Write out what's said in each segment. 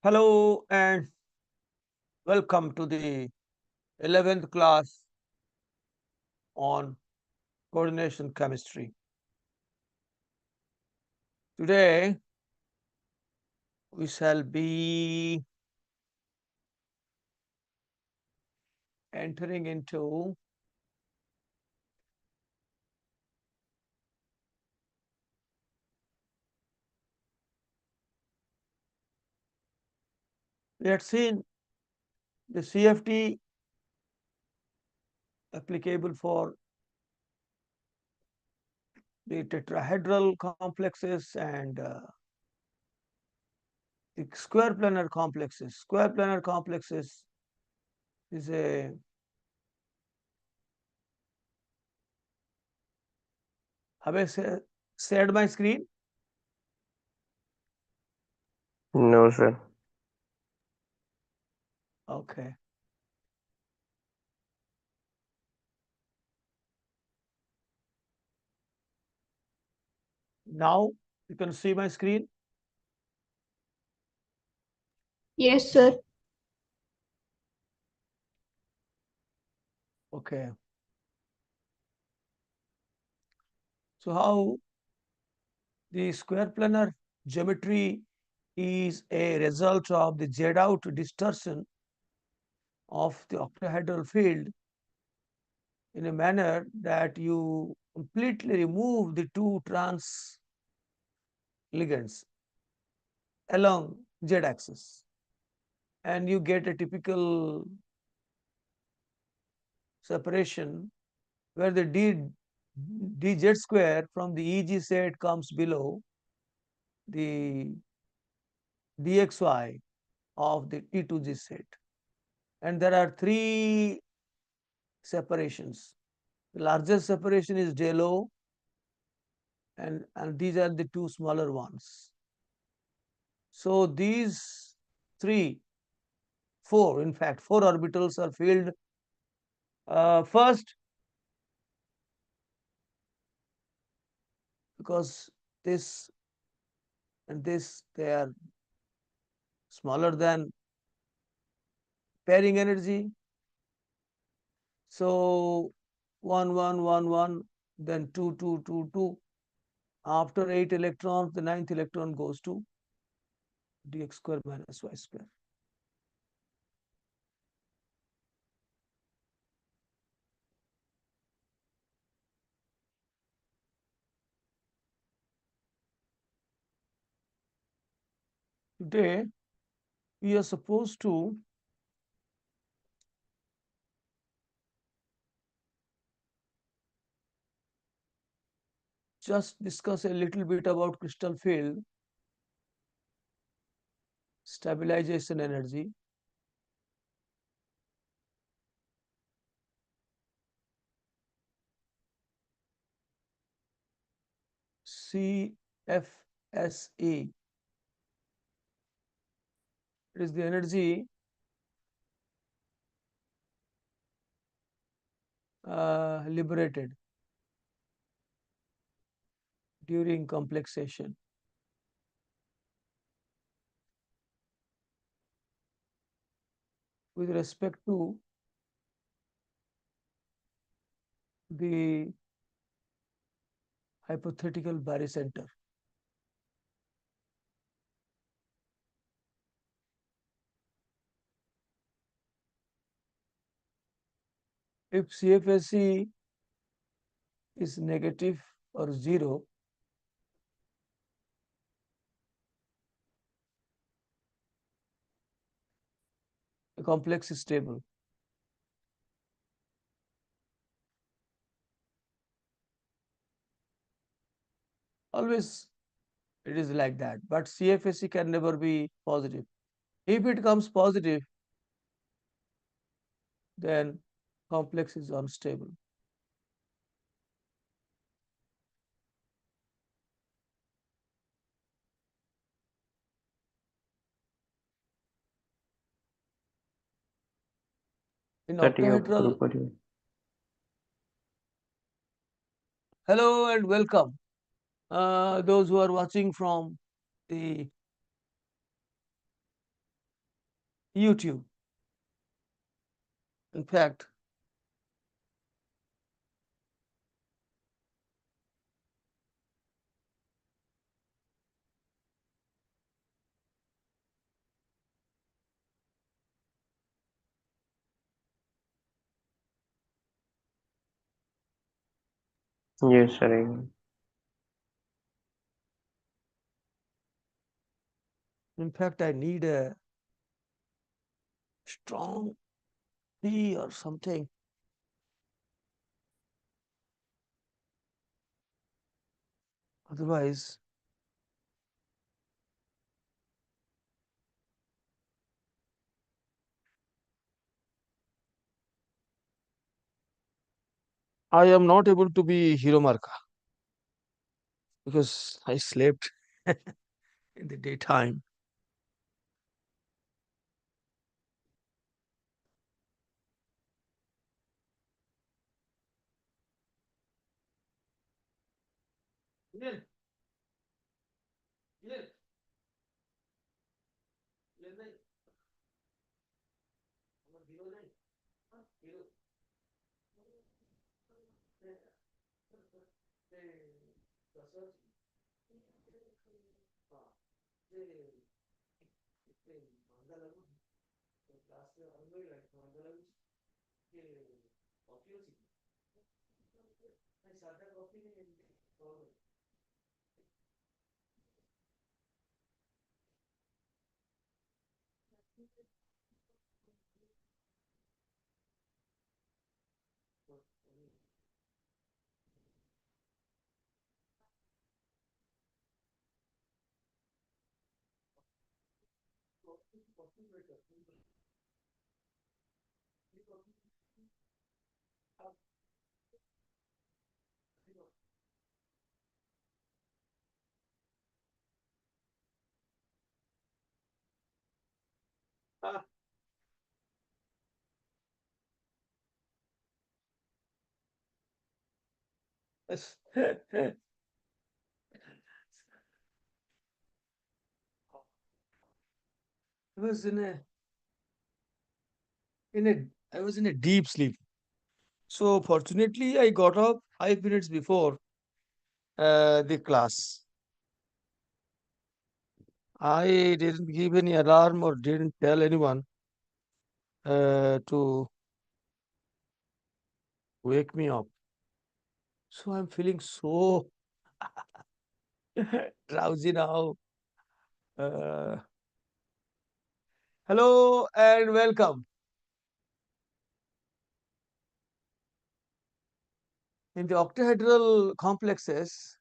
Hello and welcome to the 11th class on coordination chemistry. Today we shall be entering into we had seen the CFT applicable for the tetrahedral complexes and the square planar complexes. Square planar complexes is a have I shared my screen? No, sir. Okay. Now you can see my screen. Yes, sir. Okay. So how the square planar geometry is a result of the Z-out distortion of the octahedral field in a manner that you completely remove the two trans ligands along Z-axis and you get a typical separation where the dz square from the EG set comes below the dxy of the T2G set. And there are three separations. The largest separation is del O, and these are the two smaller ones. So these four orbitals are filled. First, because this and this, they are smaller than pairing energy. So 1, 1, 1, 1, then 2, 2, 2, 2. After 8 electrons, the ninth electron goes to dx square minus y square. Today, we are supposed to just discuss a little bit about crystal field stabilization energy. CFSE. It is the energy liberated during complexation. With respect to the hypothetical barycenter. If CFSE is negative or 0, the complex is stable. Always it is like that, but CFSE can never be positive. If it comes positive, then complex is unstable. In That you octahedral, properly. hello and welcome. Those who are watching from the YouTube. In fact, Yes, sir. I agree. I need a strong tea or something. Otherwise, I am not able to be Hero Marka because I slept in the daytime. Yes, yes, yes, नहीं, আমার hero नहीं, हाँ, hero, Dasharath, हाँ, ये मांगा लागू, तो class में अंदर ही मांगा लागू, ये कॉफी होती, नहीं सादा कॉफी नहीं, नॉर्मल. हाँ, बस. I was in a I was in a deep sleep. So fortunately, I got up 5 minutes before the class. I didn't give any alarm or didn't tell anyone to wake me up. So I'm feeling so drowsy now. Uh, Hello and welcome. In the octahedral complexes,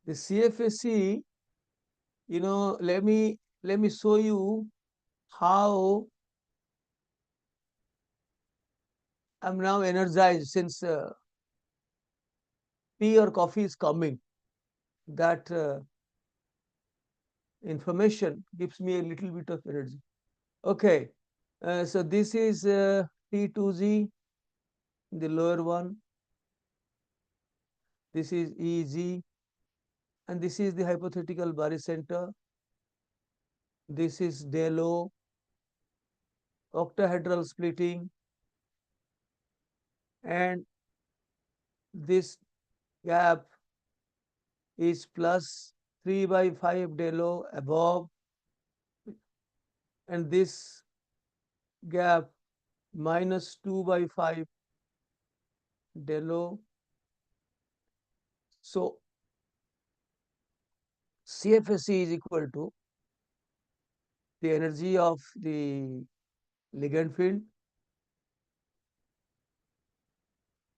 the CFSE, let me show you how I'm now energized since tea or coffee is coming. That information gives me a little bit of energy. Okay, so this is T2Z, the lower one. This is EG, and this is the hypothetical barycenter. This is del O, octahedral splitting, and this gap is plus 3 by 5 del O above, and this gap minus 2 by 5 del O. So CFSE is equal to the energy of the ligand field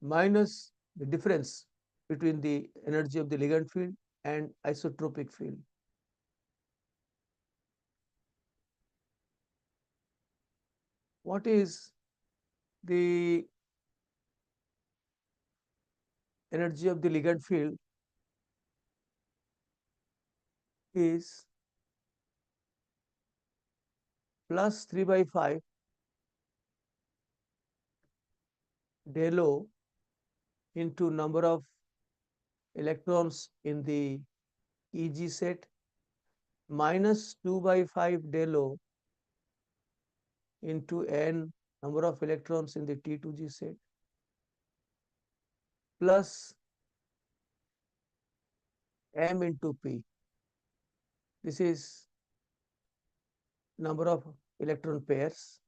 minus the difference between the energy of the ligand field and isotropic field. What is the energy of the ligand field is plus 3 by 5 del O into number of electrons in the EG set minus 2 by 5 del O into n number of electrons in the T2G set plus m into p. This is number of electron pairs,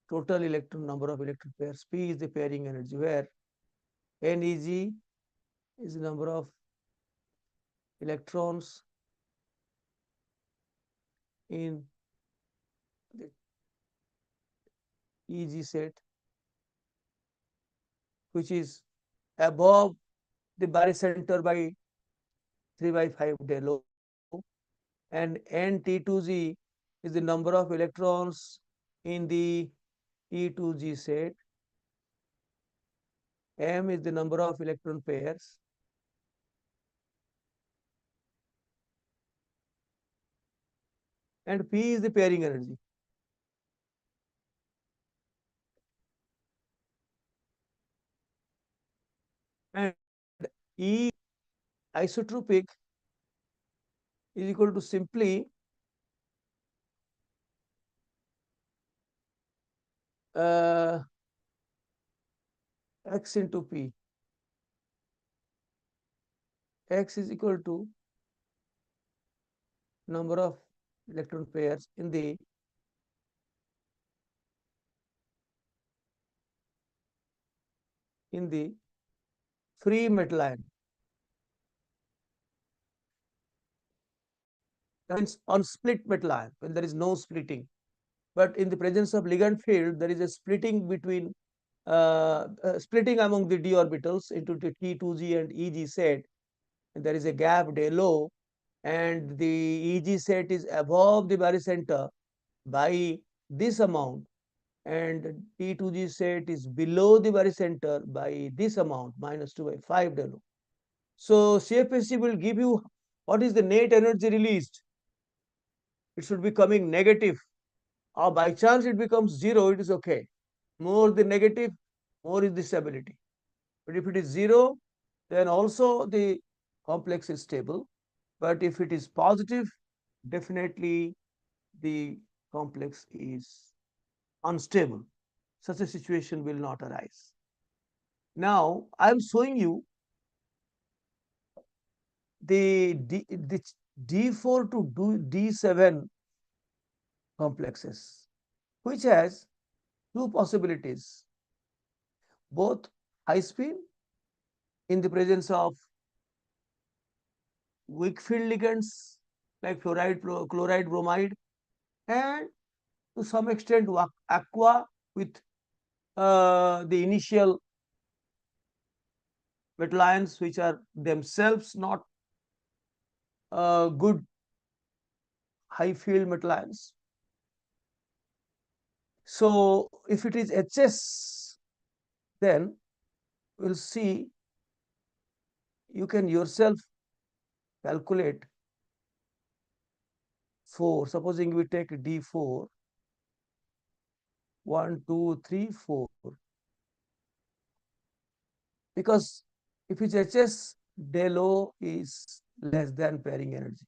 total electron number of electron pairs. P is the pairing energy, where NEG is the number of electrons in the EG set, which is above the barycenter by 3 by 5 del O, and N-T2G is the number of electrons in the T2G set. M is the number of electron pairs. And P is the pairing energy. And E isotropic is equal to simply X into P. X is equal to number of electron pairs in the free metal ion. That means on split metal ion, when there is no splitting. But in the presence of ligand field, there is a splitting between splitting among the d orbitals into the T2G and EG set, and there is a gap del O, and the EG set is above the barycenter by this amount, and T2G set is below the barycenter by this amount, minus 2 by 5 del O. So CFSE will give you what is the net energy released. It should be coming negative, or by chance it becomes 0, it is okay. More the negative, more is the stability. But if it is 0, then also the complex is stable. But if it is positive, definitely the complex is unstable. Such a situation will not arise. Now, I am showing you the D4 to D7 complexes, which has two possibilities, both high spin in the presence of weak field ligands like fluoride, chloride, bromide, and to some extent aqua with the initial metal ions, which are themselves not good high field metal ions. So if it is HS, then we'll see, you can yourself calculate 4. Supposing we take D4, 1, 2, 3, 4. Because if it's HS, del O is less than pairing energy.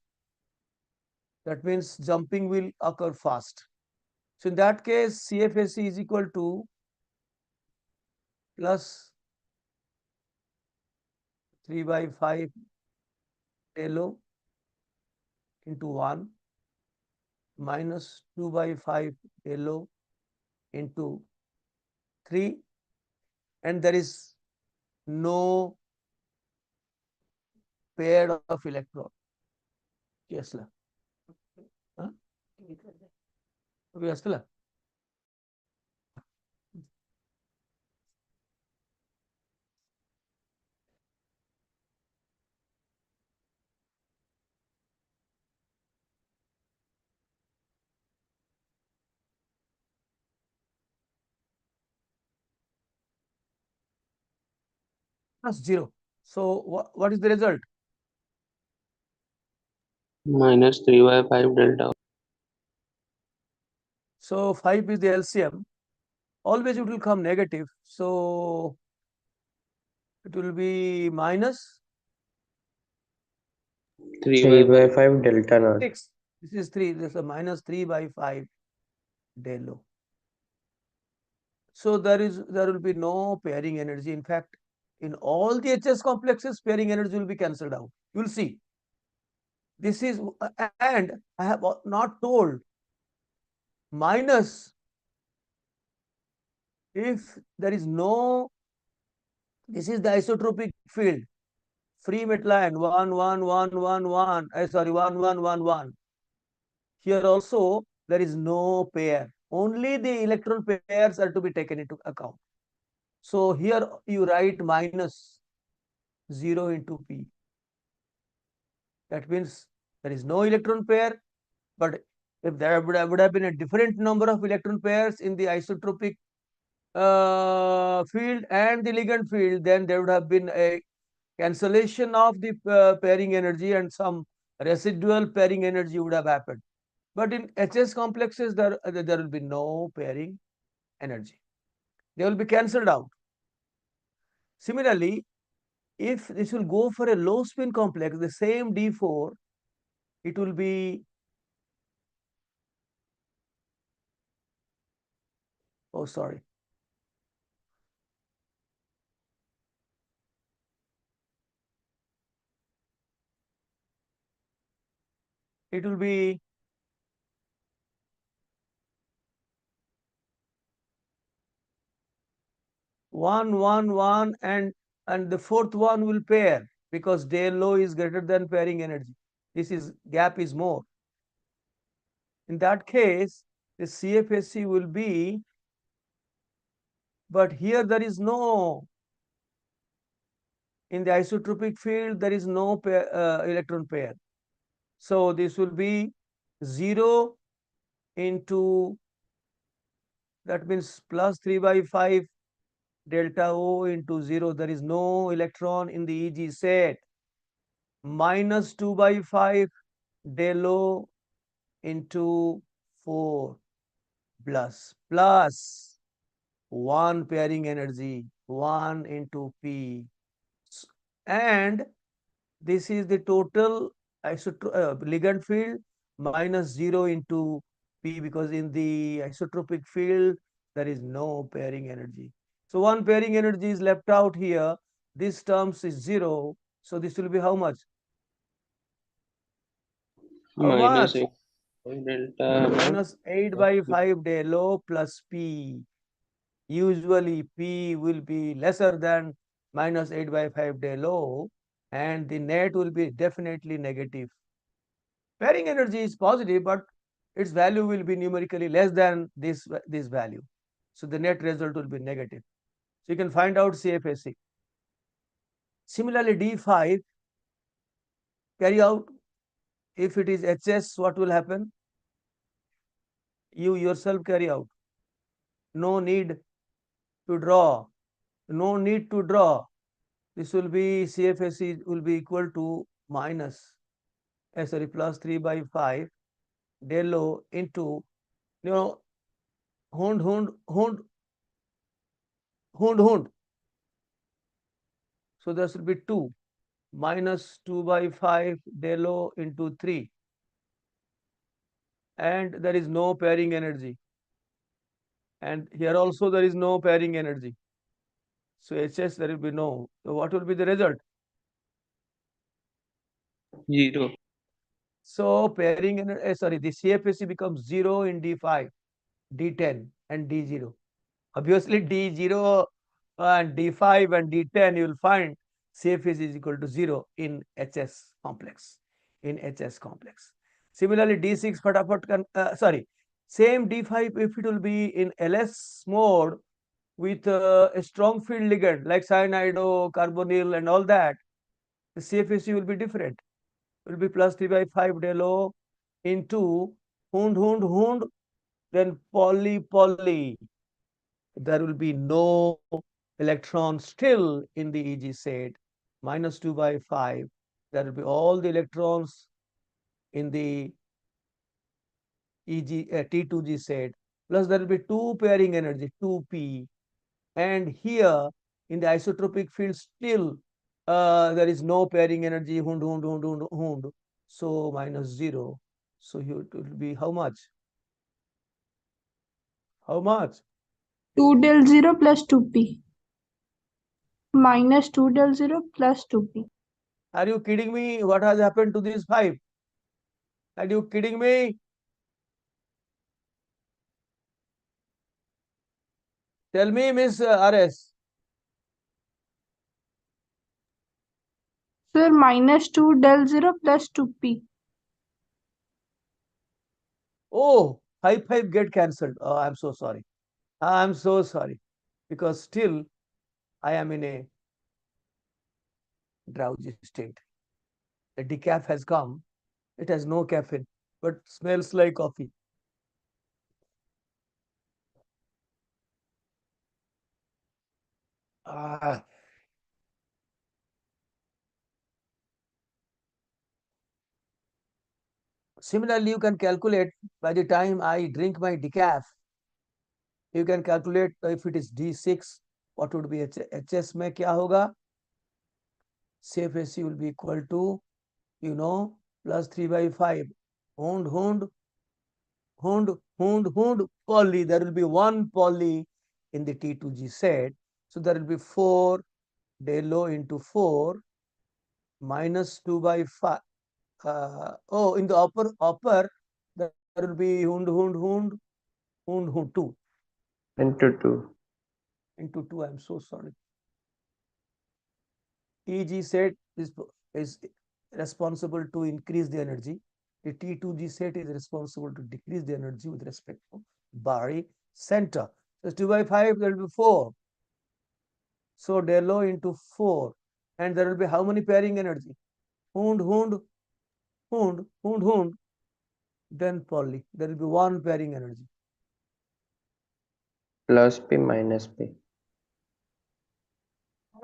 That means jumping will occur fast. So in that case, CFSE is equal to plus 3 by 5 del O into 1 minus 2 by 5 del O into 3, and there is no pair of electron. Yes, la. Huh? Yes, la. Plus 0. So what is the result? Minus 3 by 5 delta. So 5 is the LCM. Always it will come negative. So it will be minus 3 3 by by 5. 5 delta naught. 6. This is 3. This is a minus 3 by 5 del O. So there will be no pairing energy. In fact, in all the HS complexes, pairing energy will be cancelled out. You will see. This is, and I have not told minus if there is no, this is the isotropic field, free metal ion 1 1 1 1 1, sorry, 1 1 1 1. Here also there is no pair, only the electron pairs are to be taken into account. So here you write minus 0 into P. That means there is no electron pair, but if there would have been a different number of electron pairs in the isotropic field and the ligand field, then there would have been a cancellation of the pairing energy and some residual pairing energy would have happened. But in HS complexes, there will be no pairing energy. They will be cancelled out. Similarly, if this will go for a low spin complex, the same D4, it will be, oh sorry, it will be 1 1 1, and the fourth one will pair because del low is greater than pairing energy. This is gap is more. In that case, the CFSE will be, but here there is no, in the isotropic field there is no pair, electron pair. So this will be 0 into, that means plus 3 by 5 delta O into 0. There is no electron in the EG set. Minus 2 by 5 del O into 4 plus 1 pairing energy, 1 into P. And this is the total ligand field minus 0 into P, because in the isotropic field there is no pairing energy. So one pairing energy is left out here. This terms is 0. So this will be how much? How Minus much? 8 delta naught. Minus 8 by 5 del O plus P. Usually P will be lesser than minus 8 by 5 del O, and the net will be definitely negative. Pairing energy is positive, but its value will be numerically less than this value. So the net result will be negative. So you can find out CFSE. Similarly, D5, carry out, if it is HS, what will happen? You yourself carry out. No need to draw. No need to draw. This will be, CFSE will be equal to minus, sorry, plus 3 by 5 del O into, you know, hund. So this will be 2 minus 2 by 5 del O into 3. And there is no pairing energy. And here also there is no pairing energy. So HS there will be no. So what will be the result? 0. So pairing energy, sorry, the CFSE becomes 0 in D5, D10 and D0. Obviously D0 and D5 and D10 you will find CFS is equal to 0 in HS complex. Similarly D6 fatafat can, same D5 if it will be in LS mode with a strong field ligand like cyanido, carbonyl and all that, the CFSE will be different. It will be plus 3 by 5 del O into hund, then poly. There will be no electron still in the EG set, minus 2 by 5. There will be all the electrons in the EG T2G set, plus there will be 2 pairing energy, 2p. And here in the isotropic field still there is no pairing energy, hund. So minus 0. So here it will be how much? How much? 2 del 0 plus 2p. Minus 2 del 0 plus 2p. Are you kidding me? What has happened to this 5? Are you kidding me? Tell me, Miss RS. Sir, minus 2 del 0 plus 2p. Oh, 5 get cancelled. Oh, I'm so sorry. I'm so sorry. Because still I am in a drowsy state. The decaf has come. It has no caffeine, but smells like coffee. Ah. Similarly, you can calculate by the time I drink my decaf, you can calculate if it is D6, what would be HS में क्या होगा? CFSE will be equal to, plus 3 by 5. Hund, poly. There will be one poly in the T2G set. So there will be 4 del O into 4 minus 2 by 5. In the upper, there will be hund, 2 into 2. into 2. I'm so sorry. EG set is responsible to increase the energy. The T2G set is responsible to decrease the energy with respect to Bari center. So 2 by 5, there will be 4. So del O into 4. And there will be how many pairing energy? Hund, then poly. There will be 1 pairing energy. Plus P minus P.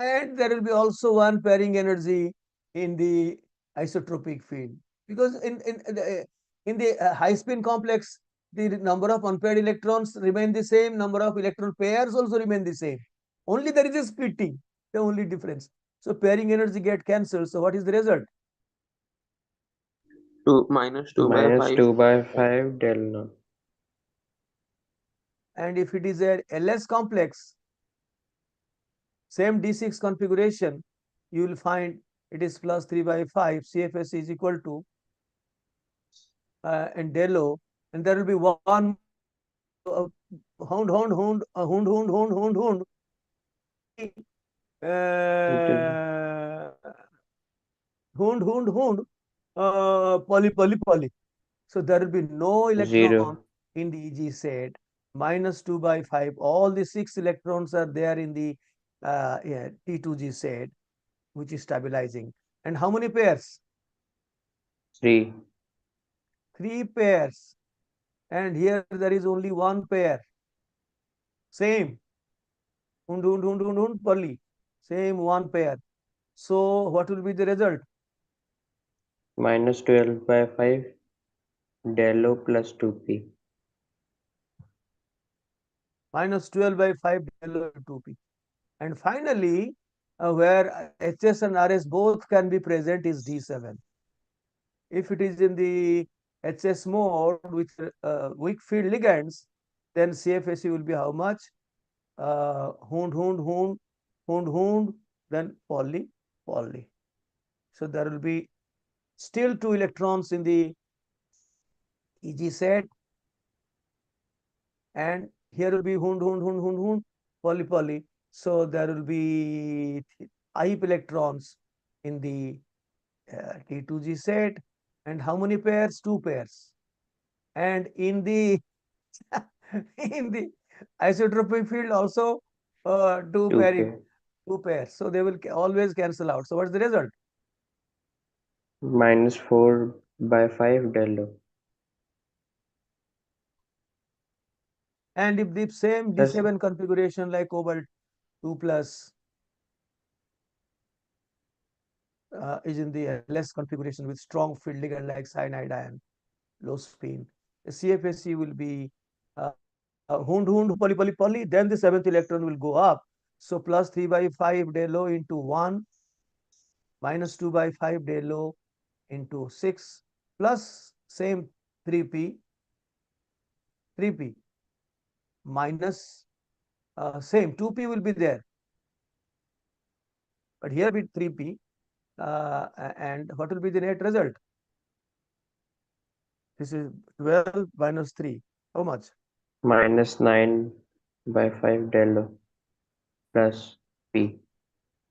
And there will be also 1 pairing energy in the isotropic field. Because in the high spin complex, the number of unpaired electrons remain the same, number of electron pairs also remain the same. Only there is a splitting, the only difference. So pairing energy get cancelled. So what is the result? 2 minus 2 by minus 5. 2 by 5 del naught. And if it is a LS complex, same D6 configuration, you will find it is plus 3 by 5. CFS is equal to and del O, and there will be one hound, poly. So there will be no electron 0. in the EG set. Minus 2 by 5. All the 6 electrons are there in the T2G set, which is stabilizing. And how many pairs? 3. 3 pairs. And here there is only 1 pair. Same. Poly. Same 1 pair. So what will be the result? Minus 12 by 5 del O plus 2p. Minus 12 by 5 del O 2p. And finally, where HS and RS both can be present is D7. If it is in the HS mode with weak field ligands, then CFSE will be how much? Hund, then poly. So there will be still 2 electrons in the EG set, and here will be hund, poly. So there will be IEP electrons in the T2G set, and how many pairs? 2 pairs. And in the in the isotropic field also 2 2 pairing, pair. 2 pairs. So they will always cancel out. So what's the result? Minus 4 by 5 del O. And if the same Plus D7 configuration like cobalt 2 plus is in the less configuration with strong field ligand like cyanide ion, low spin, the CFSE will be hund, poly. Then the 7th electron will go up. So plus 3 by 5 del O into 1 minus 2 by 5 del O into 6 plus same 3p minus same 2p will be there, but here be 3p, and what will be the net result? This is 12 minus 3. How much? Minus 9 by 5 del O plus P.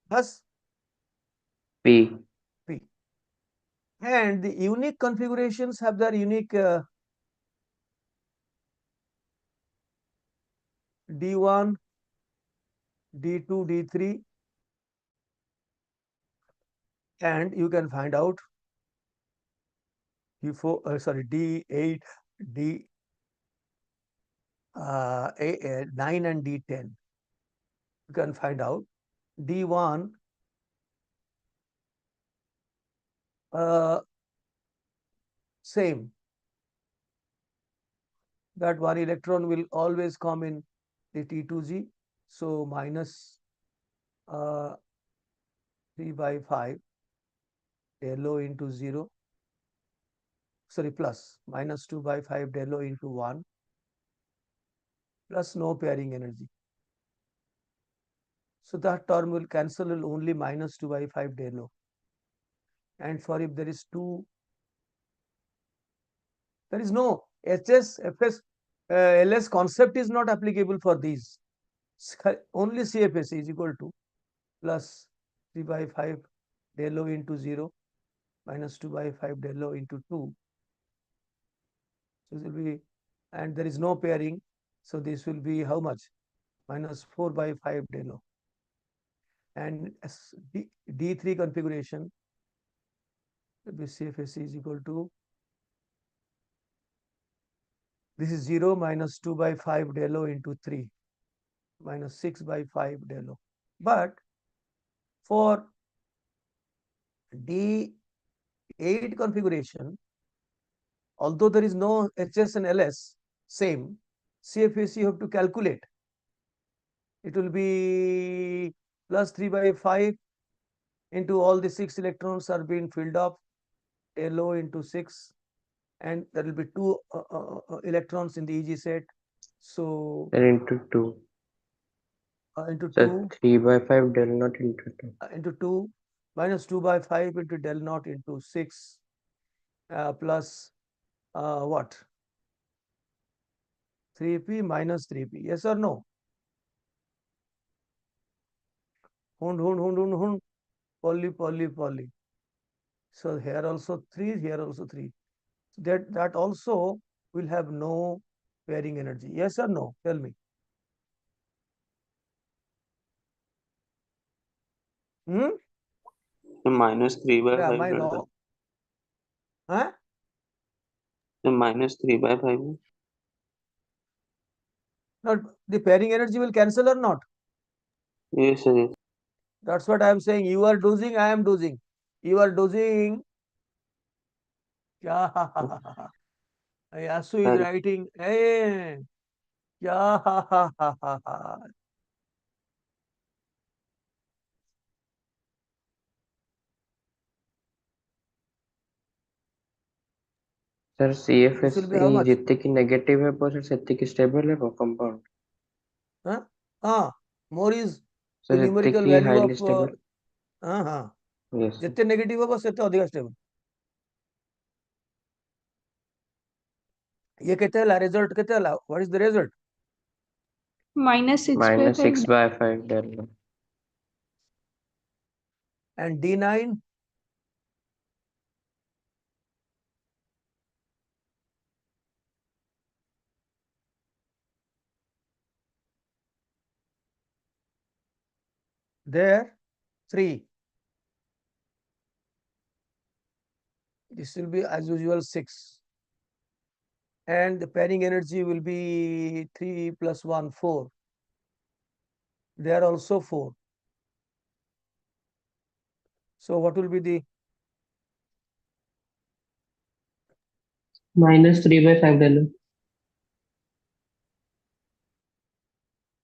Plus P. p. And the unique configurations have their unique D1, D2, D3, and you can find out D4, sorry, D8, D 9 and D10. You can find out D1 same, that one electron will always come in the T2G, so minus 3 by 5 del O into 0, sorry, plus minus 2 by 5 del O into 1 plus no pairing energy. So that term will cancel only minus 2 by 5 del O. And for if there is 2, there is no HS, FS, LS concept is not applicable for these. Only CFSE is equal to plus 3 by 5 del O into 0 minus 2 by 5 del O into 2. So this will be, and there is no pairing. So this will be how much? Minus 4 by 5 del O. And D3 configuration will be CFSE is equal to, this is 0 minus 2 by 5 del O into 3 minus 6 by 5 del O. But for D8 configuration, although there is no HS and LS, same, CFSE you have to calculate. It will be plus 3 by 5 into all the 6 electrons are being filled up, LO into 6, and there will be 2 electrons in the EG set. So Then into 2. Into So 2 3 by 5 del not into 2. Into 2 minus 2 by 5 into del naught into 6 plus what? 3p minus 3p. Yes or no? Hund. Poly. So here also 3, here also 3. That also will have no pairing energy. Yes or no? Tell me. Hmm? minus 3 by Yeah, 5 my delta. wrong. Huh? Minus 3 by 5. Not the pairing energy will cancel or not? Yes, sir. Yes. That's what I am saying. You are dosing, I am dosing. You are dosing. Yasu is Sorry. writing. Hey, yeah. Sir This will be how CFSE much? जितने की negative है पर सेते की stable है वो compound Huh? More is the sir सेते numerical की value highly of stable yes जितने नेगेटिव होगा सेते अधिक स्टेबल. ये कहते हैं रिजल्ट कहते हैं what is the result? minus 6 by minus 5 6 by 5 del And D9 there 3. This will be as usual 6. And the pairing energy will be 3 plus 1, 4. There also 4. So what will be the minus 3 by 5 del.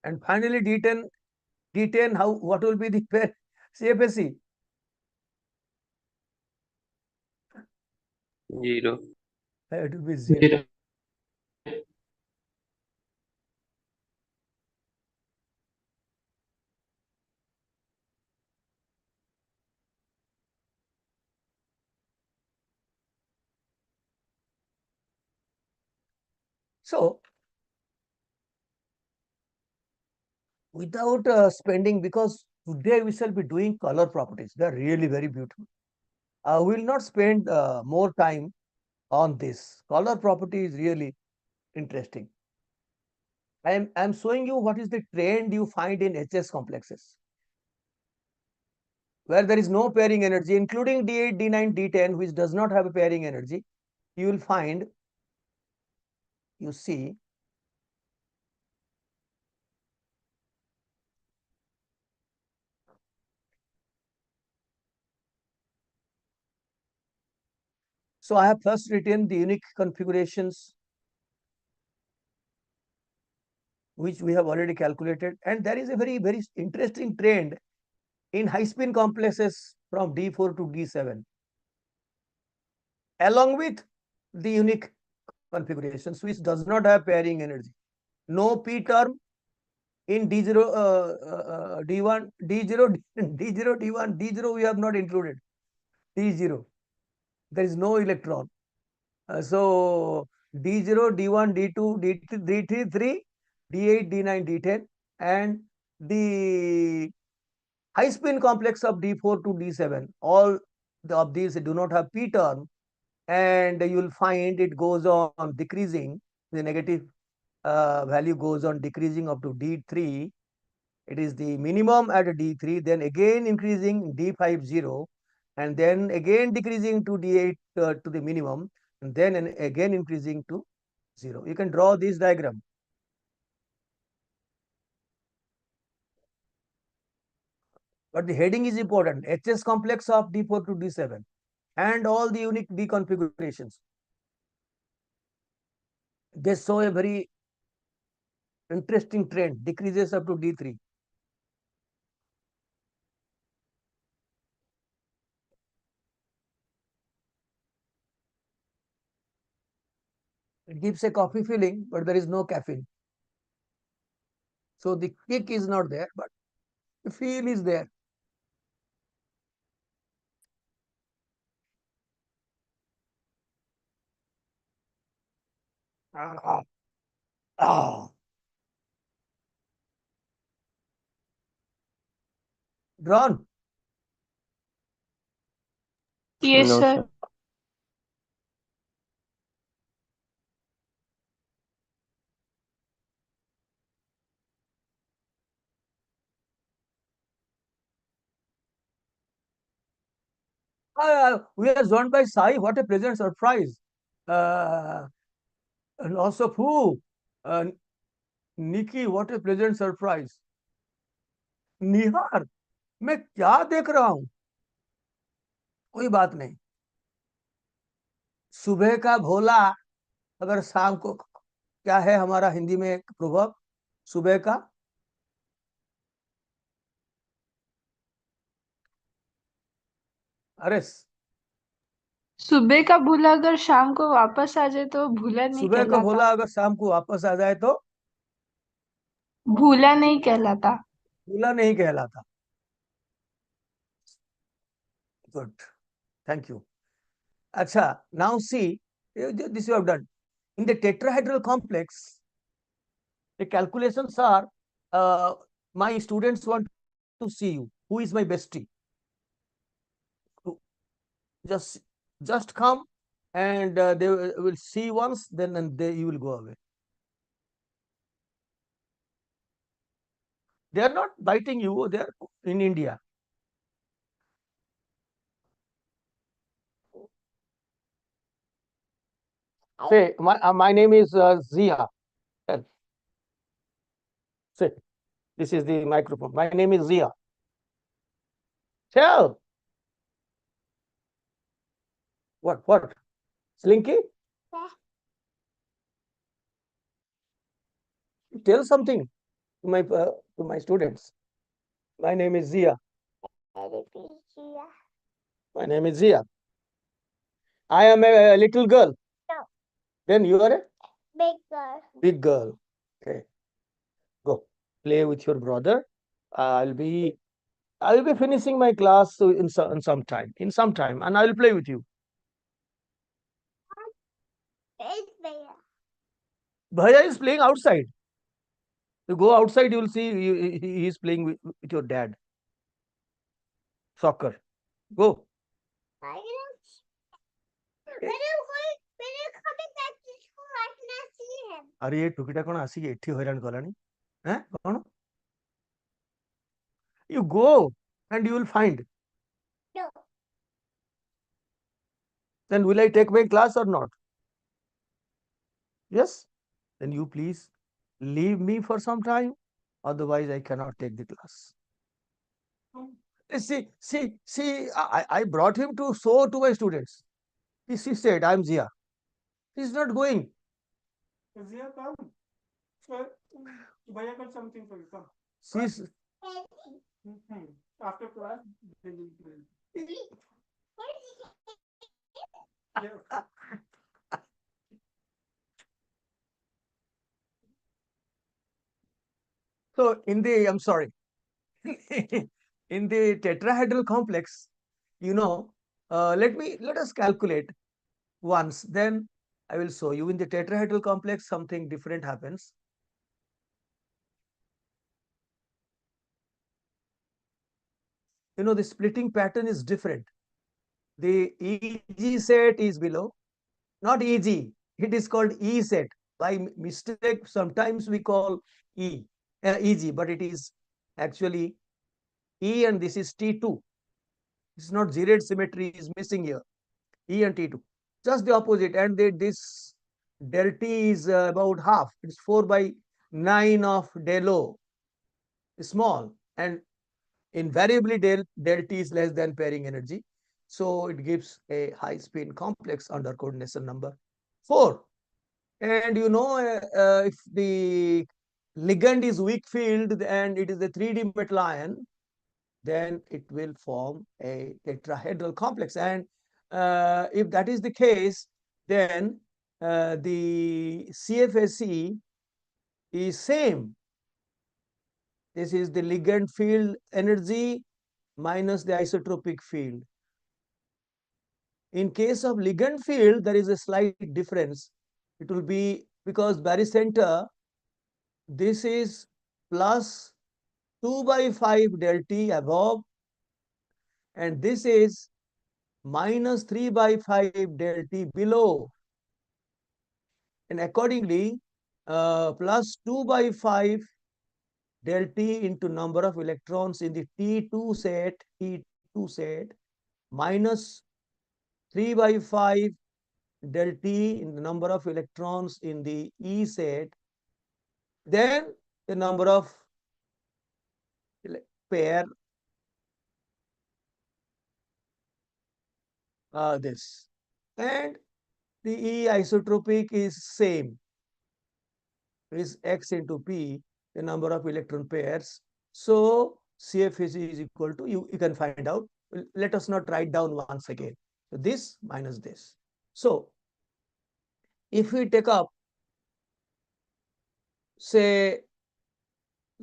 and finally D10 how what will be the pair CFSE? Zero. It will be 0. So without spending, because today we shall be doing color properties, they are really very beautiful. We will not spend more time on this. Color property is really interesting. I'm showing you what is the trend you find in HS complexes, where there is no pairing energy, including D8, D9, D10, which does not have a pairing energy. You will find, you see, so I have first written the unique configurations which we have already calculated, and there is a very interesting trend in high spin complexes from D4 to D7, along with the unique configurations which does not have pairing energy. No p term in D0, D1, D0, D0, D1, D0 we have not included. D0, there is no electron. So D0, D1, D2, D3, D8, D9, D10, and the high spin complex of D4 to D7. All of these do not have p term, and you will find it goes on decreasing. The negative value goes on decreasing up to D3. It is the minimum at D3, then again increasing D50, and then again decreasing to D8 to the minimum, and then again increasing to 0. You can draw this diagram. But the heading is important. HS complex of D4 to D7 and all the unique D configurations. They show a very interesting trend, decreases up to D3. It gives a coffee feeling, but there is no caffeine. So the kick is not there, but the feel is there. Ah, ah. Drawn. Yes, No, sir. sir. We are joined by Sai. What a pleasant surprise. And also who? Nikki, what a pleasant surprise. निहार, मैं क्या देख रहा हूं? कोई बात नहीं. सुबह का भोला, अगर शाम को, क्या है हमारा हिंदी में एक प्रभाव? सुबह का, अरे सुबह का भूला अगर शाम को वापस आ जाए तो भूला नहीं सुबह का कहलाता। भोला अगर शाम को वापस आ जाए तो भूला नहीं कहलाता। भूला नहीं कहलाता. Good, thank you. अच्छा, now see, this you have done. In the tetrahedral complex, the calculations are, my students want to see you. Who is my bestie? Just, just come, and they will see once, then and you will go away. They are not biting you. They are in India. Say, my name is Zia. Say, this is the microphone. My name is Zia. Tell. What? Slinky? Tell something to my students. My name is Zia. My name is Zia. I am a little girl. No. Then you are a Big girl. big girl. Okay. Go play with your brother. I'll be finishing my class in some time. In some time, and I'll play with you. It's there. Bhaiya is playing outside. You go outside, you will see he is playing with your dad. Soccer. Go. I don't. When I'm coming back to school, I cannot see him. अरे ये टुकीटा कौन आसिके एठी हैरान कलानी हैं कौन you go and you will find. No. Then will I take my class or not? Yes. Then you please leave me for some time, otherwise I cannot take the class. See, I brought him to show to my students. He said, I'm Zia. He's not going. Zia, come. Sir, Bhaiya got something for you. Come. She's After class, they will play. Yeah. so I'm sorry. In the tetrahedral complex, let us calculate once, then I will show you. In the tetrahedral complex, something different happens. The splitting pattern is different. The EG set is below, not EG, it is called E set. By mistake, sometimes we call EG, but it is actually E, and this is T2. It's not zeroed symmetry is missing here. E and T2. Just the opposite. And this del T is about half. It's 4 by 9 of del O, small. And invariably del T is less than pairing energy. So it gives a high spin complex under coordination number 4. And if the ligand is weak field and it is a 3D metal ion, then it will form a tetrahedral complex. And if that is the case, then the CFSE is same. This is the ligand field energy minus the isotropic field. In case of ligand field, there is a slight difference. It will be because barycenter, this is plus 2 by 5 del T above, and this is minus 3 by 5 del T below. And accordingly, plus 2 by 5 del T into number of electrons in the T2 set minus 3 by 5 del T in the number of electrons in the E set, then the number of pair this, and the E isotropic is same, is X into P, the number of electron pairs. So CFSE is equal to, you can find out. Let us not write down once again. So this minus this. So if we take up, say,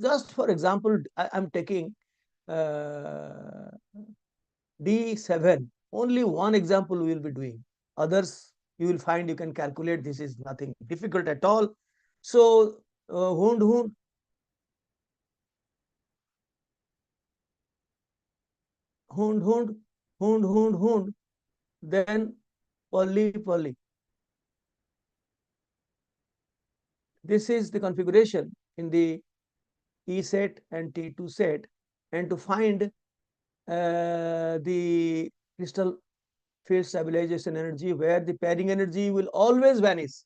just for example, I'm taking D7. Only one example we will be doing. Others you will find you can calculate. This is nothing difficult at all. So hund, then poly. This is the configuration in the E set and T2 set. And to find the crystal field stabilization energy, where the pairing energy will always vanish,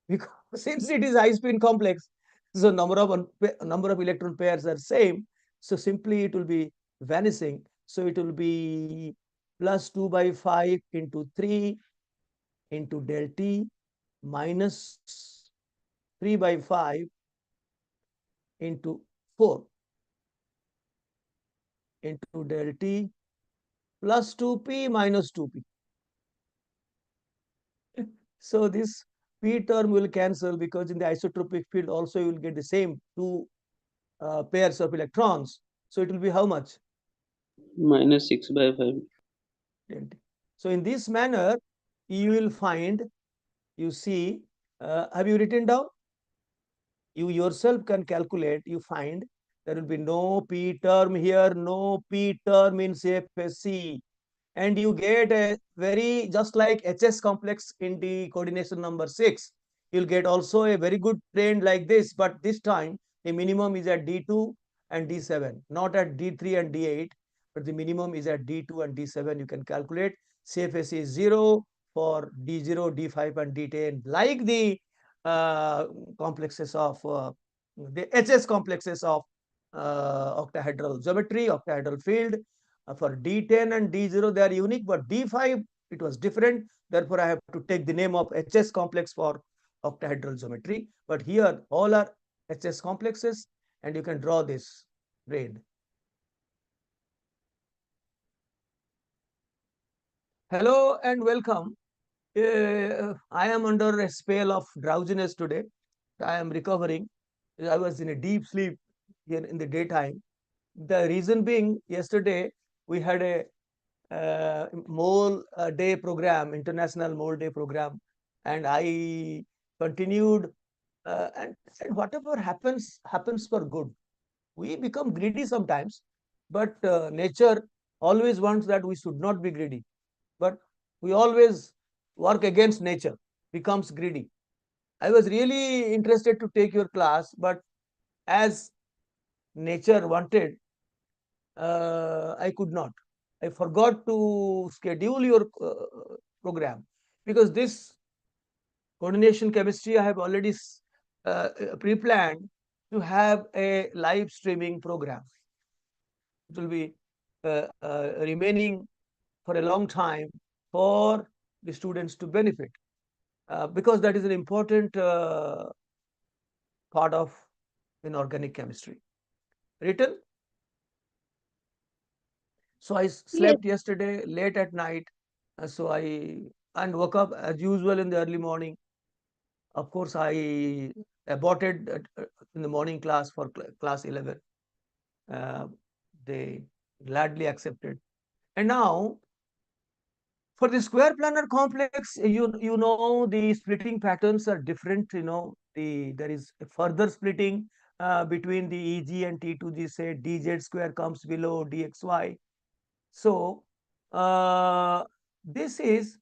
because since it is high spin complex, so number of electron pairs are same, so simply it will be vanishing. So it will be plus 2 by 5 into 3 into del T minus 3 by 5 into 4 into del T plus 2p minus 2p. So this p term will cancel because in the isotropic field also you will get the same two pairs of electrons. So it will be how much? Minus 6 by 5. 20. So in this manner, you will find, you see, have you written down? You yourself can calculate, you find there will be no p term here, no p term in CFSE, and you get a very just like HS complex in the coordination number 6. You'll get also a very good trend like this, but this time the minimum is at D2 and D7, not at D3 and D8, but the minimum is at D2 and D7. You can calculate CFSE is 0 for D0, D5 and D10, like the uh, complexes of the HS complexes of octahedral geometry, octahedral field. For D10 and D0, they are unique, but D5, it was different. Therefore, I have to take the name of HS complex for octahedral geometry. But here, all are HS complexes, and you can draw this braid. Hello and welcome. I am under a spell of drowsiness today. I am recovering. I was in a deep sleep here in the daytime. The reason being, yesterday we had a mole day program, international mole day program, and I continued. And whatever happens for good. We become greedy sometimes, but nature always wants that we should not be greedy. But we always work against nature, becomes greedy. I was really interested to take your class, but as nature wanted, I could not. I forgot to schedule your program because this coordination chemistry I have already pre-planned to have a live streaming program. It will be remaining for a long time for the students to benefit because that is an important part of inorganic chemistry. Written. So I Yes. slept yesterday late at night. So I and woke up as usual in the early morning. Of course, I aborted in the morning class for class 11. Uh, they gladly accepted. And now for the square planar complex, you know the splitting patterns are different. You know there is a further splitting between the EG and T2G. Say dz square comes below dxy. So uh, this is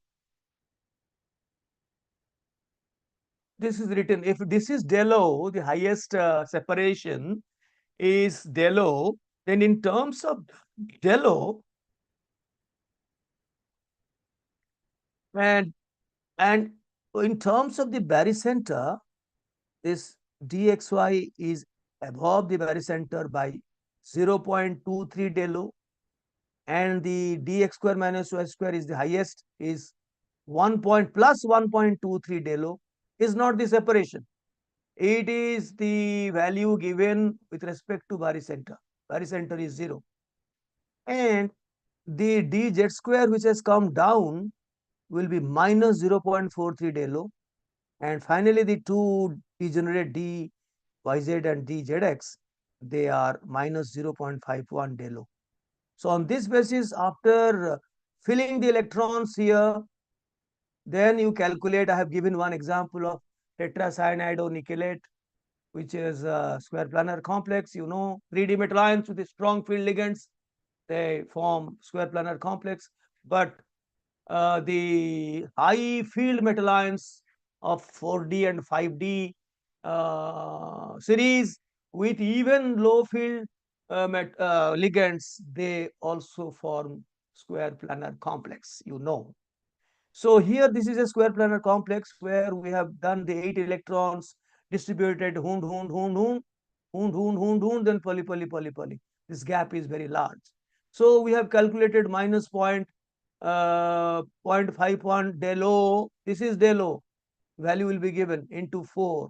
this is written. If this is del O, the highest separation is del O, then in terms of del O and and in terms of the barycenter, this dxy is above the barycenter by 0.23 del O, and the dx square minus y square is the highest, is 1 point plus 1.23 del O, is not the separation. It is the value given with respect to barycenter. Barycenter is 0. And the dz square which has come down will be minus 0.43 del O. And finally, the two degenerate dyz and dzx, they are minus 0.51 del O. So on this basis, after filling the electrons here, then you calculate. I have given one example of tetracyanide which is a square planar complex. You know, 3D metal ions with the strong field ligands, they form square planar complex. But the high field metal ions of 4D and 5D series with even low field ligands, they also form square planar complex, you know. So here this is a square planar complex where we have done the 8 electrons distributed then poly. This gap is very large. So we have calculated minus point 0.51 del O. This is del O. Value will be given into 4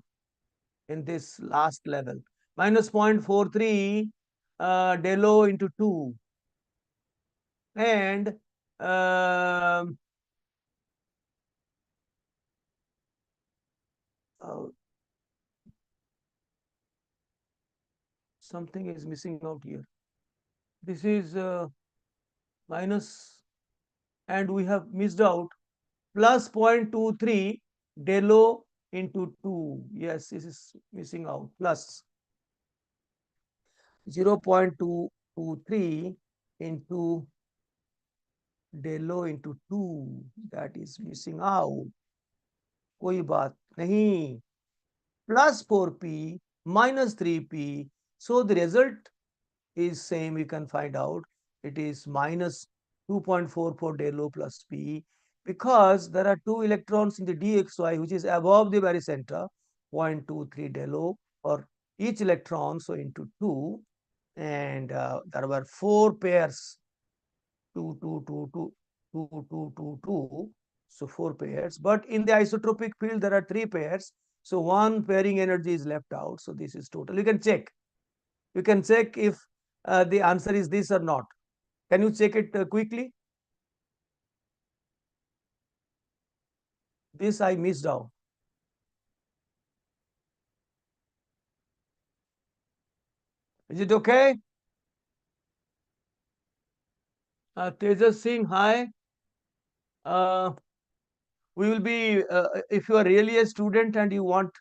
in this last level. Minus 0.43 del O into 2. And something is missing out here. This is minus, and we have missed out plus 0.23 del O into 2. Yes, this is missing out. Plus 0.223 into del O into 2. That is missing out. कोई बात नहीं. Plus 4p minus 3p. So the result is same. We can find out it is minus 2.44 del O plus p, because there are 2 electrons in the dxy which is above the barycenter, 0.23 del O for each electron, so into 2, and there were 4 pairs, 2 2 2 2 2 2 2 2, so 4 pairs, but in the isotropic field there are 3 pairs, so 1 pairing energy is left out. So this is total. You can check if the answer is this or not. Can you check it quickly? This I missed out. Is it okay? Tejas Singh, hi. We will be, if you are really a student and you want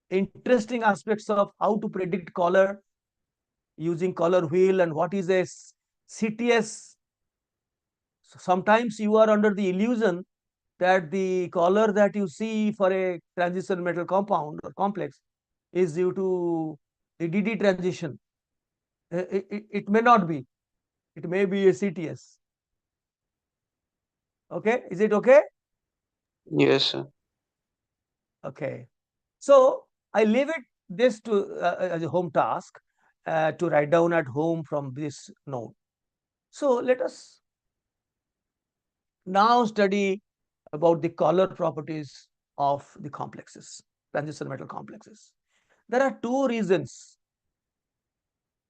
interesting aspects of how to predict color using color wheel and what is a CTS. So sometimes you are under the illusion that the color that you see for a transition metal compound or complex is due to the DD transition. It may not be. It may be a CTS. Okay, is it okay? Yes, sir. Okay. So I leave it this to as a home task to write down at home from this note. So let us now study about the color properties of the complexes, transition metal complexes. There are 2 reasons,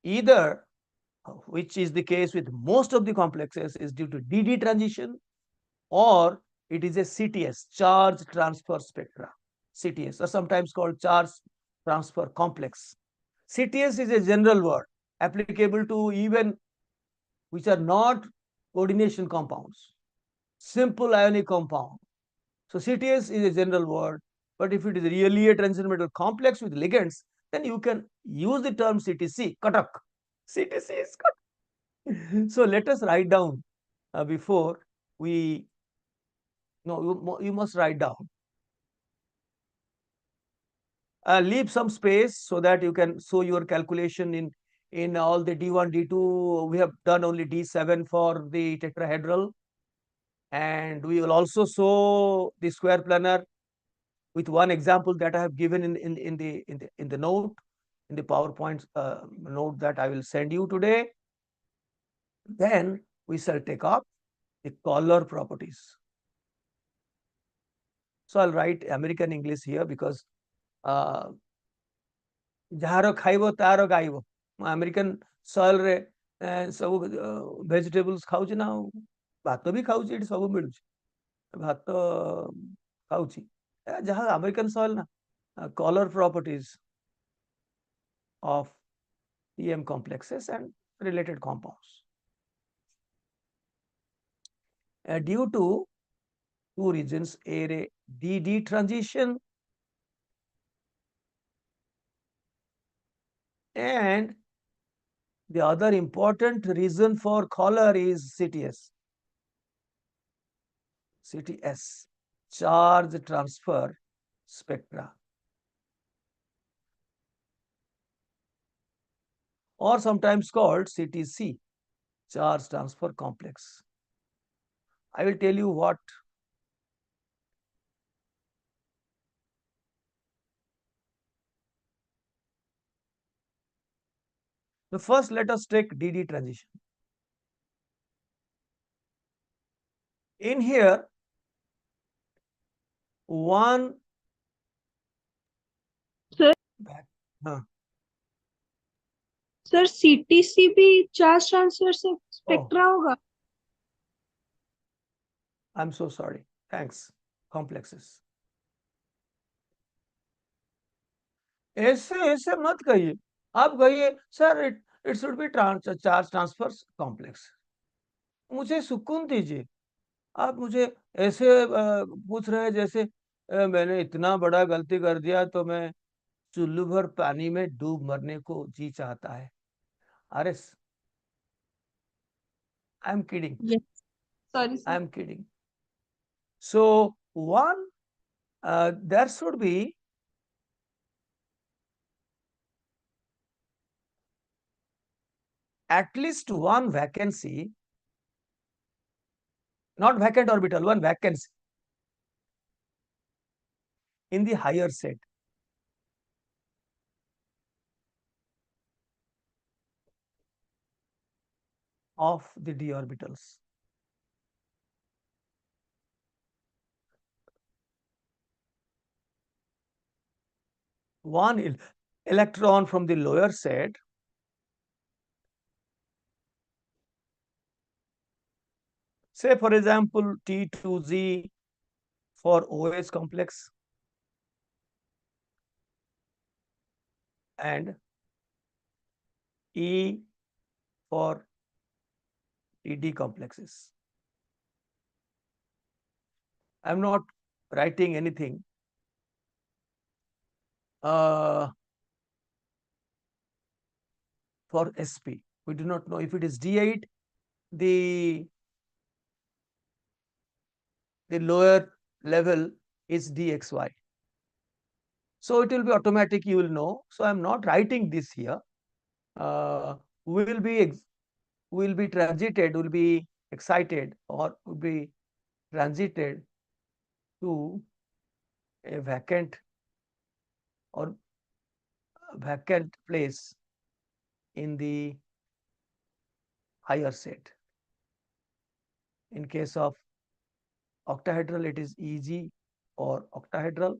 either which is the case with most of the complexes is due to DD transition, or it is a CTS, charge transfer spectra, CTS, or sometimes called charge transfer complex. CTS is a general word applicable to even which are not coordination compounds, simple ionic compound. So CTS is a general word, but if it is really a transition metal complex with ligands, then you can use the term CTC, Katak. CTC is Katak. So let us write down before we, no, you must write down. Leave some space so that you can show your calculation in all the D1, D2. We have done only D7 for the tetrahedral, and we will also show the square planar with one example that I have given in the note, in the PowerPoint note that I will send you today. Then we shall take up the color properties. So I'll write American English here because ଯାହାର ଖାଇବ ତାର ଗାଇବ. American ସଏଲରେ ସବୁ vegetables ଖାଉଛି ନା, ଆଉ ଭାତ ବି ଖାଉଛି, ଏଠି ସବୁ ମିଳୁଛି, ଭାତ ଖାଉଛି, ଯାହା ଆମେରିକାନ ସଏଲ ନା. Color properties of TM complexes and related compounds. Due to 2 reasons, a DD transition and the other important reason for color is CTS. CTS, charge transfer spectra, or sometimes called CTC, charge transfer complex. I will tell you what. So first let us take DD transition. In here, one Sir, back, sir CTC भी charge transfer से spectra होगा. I'm so sorry. Thanks. Complexes. ऐसे ऐसे मत कहिए, आप कहिए sir it should be charge transfer complex. मुझे सुकून दीजिए। आप मुझे ऐसे पूछ रहे हैं जैसे मैंने इतना बड़ा गलती कर दिया तो मैं चुल्लू भर पानी में डूब मरने को जी चाहता है। अरे I am kidding, Yes. Sorry, I sir. Am kidding. So one there should be at least one vacancy, not vacant orbital, one vacancy in the higher set of the d orbitals. One electron from the lower set say for example T2Z for OH complex and E for TD complexes. I am not writing anything for SP. We do not know if it is D8, the lower level is DXY. So it will be automatic, you will know. So I am not writing this here. We will be transited, will be excited, or will be transited to a vacant or vacant place in the higher set. In case of octahedral, it is EG for octahedral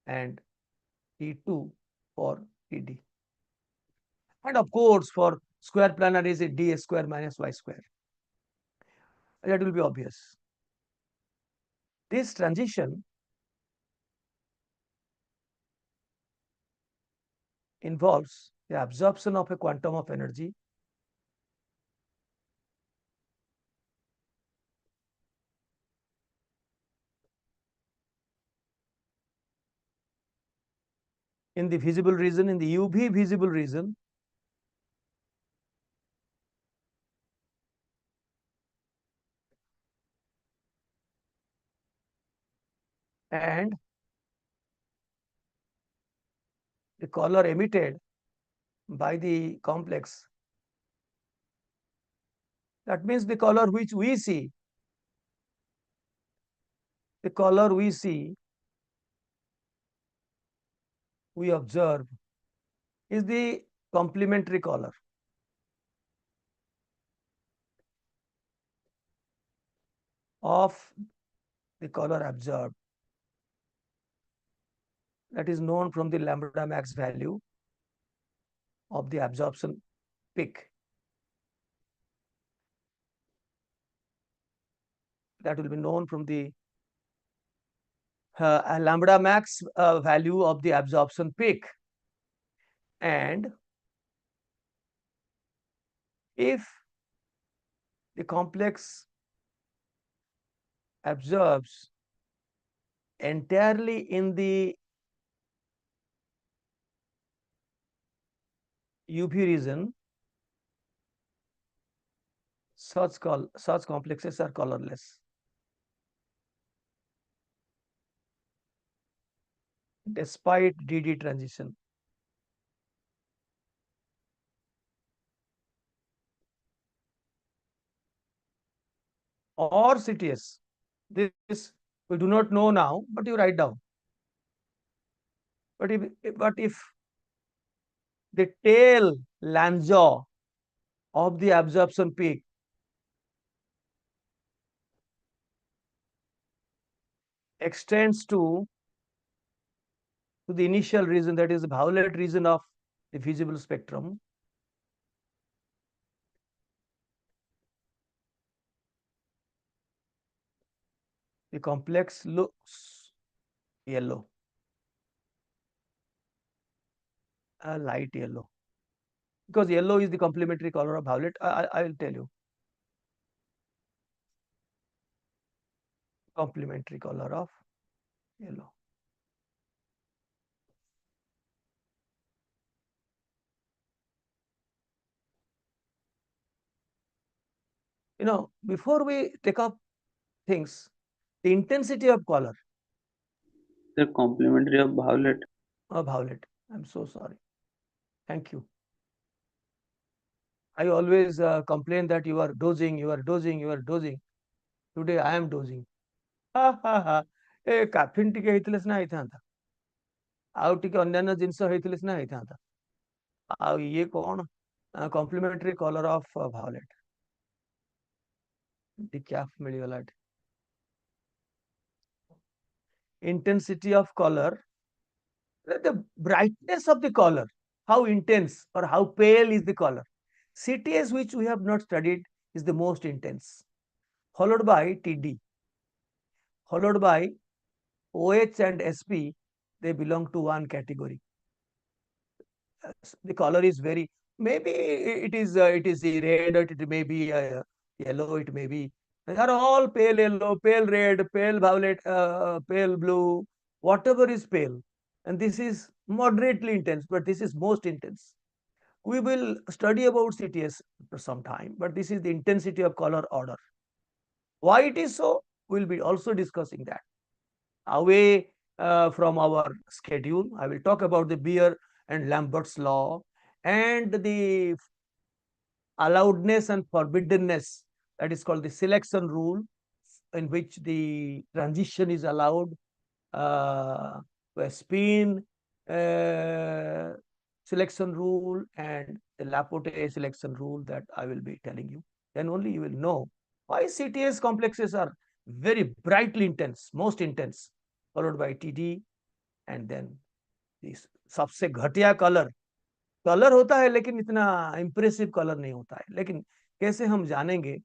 and E2 for ED. And of course, for square planar is a d square minus y square. That will be obvious. This transition involves the absorption of a quantum of energy in the visible region, in the UV visible region, and the color emitted by the complex. That means the color which we see, the color we see, we observe, is the complementary color of the color observed, that is known from the lambda max value of the absorption peak. That will be known from the lambda max value of the absorption peak. And if the complex absorbs entirely in the UV region, such complexes are colorless. Despite DD transition. Or CTS. This we do not know now, but you write down. But if the tail Lanzhou of the absorption peak extends to the initial region, that is the violet region of the visible spectrum, the complex looks yellow. a light yellow, because yellow is the complementary color of violet. I will tell you. Complementary color of yellow. Before we take up things, the intensity of color The complementary of violet. violet. I'm so sorry. Thank you. I always complain that you are dozing, you are dozing, you are dozing. Today I am dozing. Ha ha ha. Caffeine ଟିକେ ହେଇଥିଲେ ସିନା ହେଇଥାନ୍ତା, ଆଉ ଟିକେ ଅନ୍ୟାନ୍ୟ ଜିନିଷ ହେଇଥିଲେ ସିନା ହେଇଥାନ୍ତା, ଆଉ ଇଏ କଣ କମ୍ପ୍ଲିମେଣ୍ଟାରୀ କଲର ଅଫ ଭାଓଲେଟ ଡିକ୍ୟାଫ୍ ମିଳିଗଲା ଏଠି। Intensity of color, the brightness of the color, how intense or how pale is the color. CTS, which we have not studied, is the most intense, followed by TD, followed by OH and SP. They belong to one category. The color is very, maybe it is the red, or it may be yellow, it may be, they are all pale yellow, pale red, pale violet, pale blue, whatever is pale, and this is moderately intense, but this is most intense. We will study about CTS for some time, but this is the intensity of color order. Why it is so, we'll be also discussing that. Away from our schedule, I will talk about the Beer and Lambert's law and the allowedness and forbiddenness, that is called the selection rule, in which the transition is allowed, spin selection rule and the Laporte selection rule that I will be telling you. Then only you will know why CTS complexes are very brightly intense, most intense, followed by TD, and then this सबसे घटिया colour होता है, लेकिन इतना impressive colour नहीं होता है। लेकिन कैसे हम जानेंगे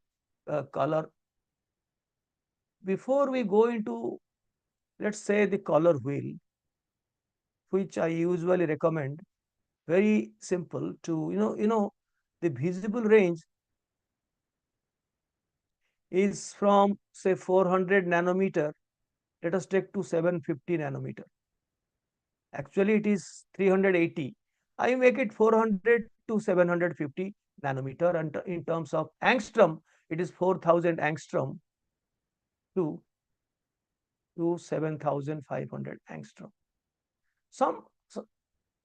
colour? Before we go into, let's say, the color wheel, which I usually recommend, very simple to, the visible range is from, say, 400 nanometer, let us take to 750 nanometer. Actually, it is 380. I make it 400 to 750 nanometer, and in terms of angstrom, it is 4000 angstrom to 7500 angstrom.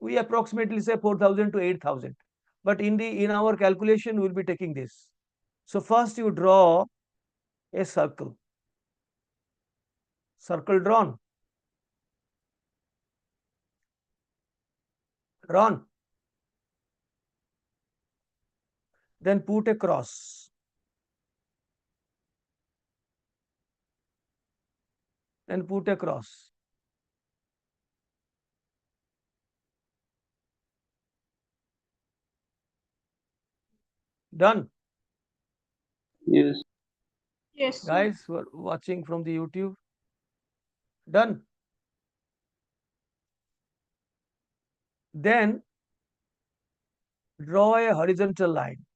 We approximately say 4000 to 8000, but in our calculation, we'll be taking this. So first you draw a circle drawn, then put a cross, then put a cross, done. Yes. Yes, sir. Guys who are watching from the YouTube, done. Then draw a horizontal line.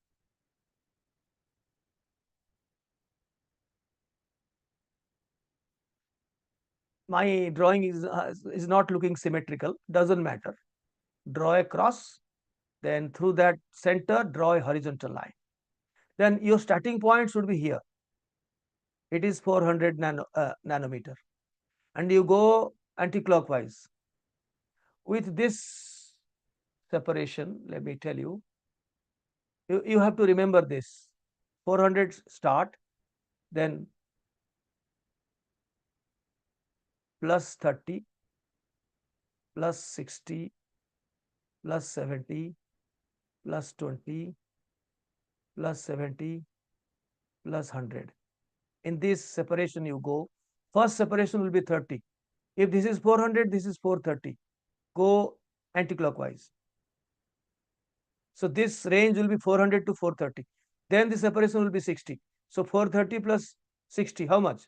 My drawing is not looking symmetrical, doesn't matter. Draw a cross, then through that center, draw a horizontal line. Then your starting point should be here. It is 400 nanometer, and you go anti-clockwise. With this separation, let me tell you, you have to remember this. 400 start, then plus 30, plus 60, plus 70, plus 20, plus 70, plus 100. In this separation you go. First separation will be 30. If this is 400, this is 430. Go anti-clockwise. So this range will be 400 to 430. Then the separation will be 60. So 430 plus 60, how much?